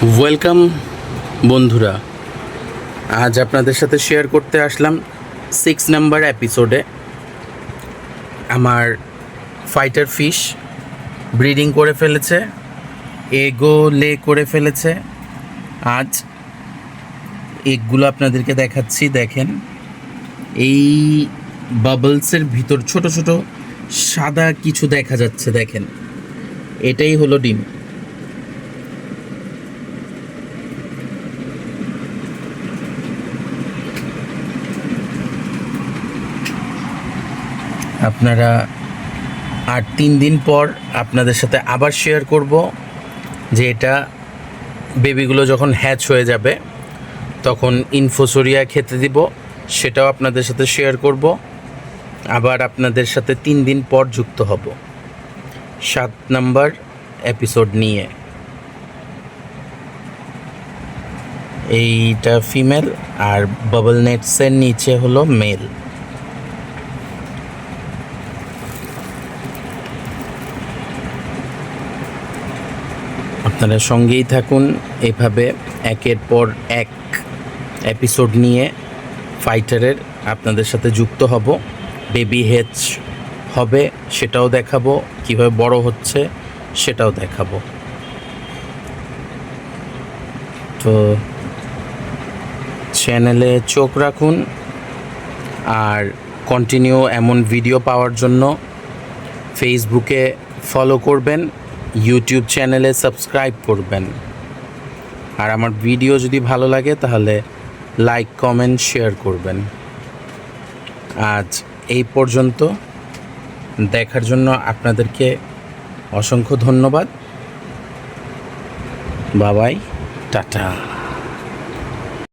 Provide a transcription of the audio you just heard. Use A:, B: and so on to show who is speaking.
A: Welcome বন্ধুরা, আজ আপনাদের সাথে শেয়ার করতে আসলাম 6 নাম্বার এপিসোডে আমার ফাইটার ফিশ ব্রিডিং করে ফেলেছে, এগও লে করে ফেলেছে। আজ এগগুলো আপনাদেরকে দেখাচ্ছি। দেখেন, এই বাবলসের ভিতর ছোট ছোট সাদা কিছু দেখা যাচ্ছে। দেখেন, এটাই হলো ডিম। আপনারা আর 3 দিন পর আপনাদের সাথে আবার শেয়ার করব যে এটা বেবিগুলো যখন হ্যাচ হয়ে যাবে তখন ইনফোসোরিয়া খেতে দিব, সেটাও আপনাদের সাথে শেয়ার করব। আবার আপনাদের সাথে 3 দিন পর যুক্ত হব 7 নাম্বার এপিসোড নিয়ে। এইটা ফিমেল আর বাবল নেটসের নিচে হলো মেল। আপনারা সঙ্গেই থাকুন, এভাবে একের পর এক এপিসোড নিয়ে ফাইটারের আপনাদের সাথে যুক্ত হব। বেবি হেচ হবে সেটাও দেখাবো, কীভাবে বড় হচ্ছে সেটাও দেখাবো। তো চ্যানেলে চোখ রাখুন, আর কন্টিনিউ এমন ভিডিও পাওয়ার জন্য ফেসবুকে ফলো করবেন, ইউটিউব চ্যানেলে সাবস্ক্রাইব করবেন। আর আমার ভিডিও যদি ভালো লাগে তাহলে লাইক, কমেন্ট, শেয়ার করবেন। আজ এই পর্যন্ত, দেখার জন্য আপনাদেরকে অসংখ্য ধন্যবাদ। বাবাই, টাটা।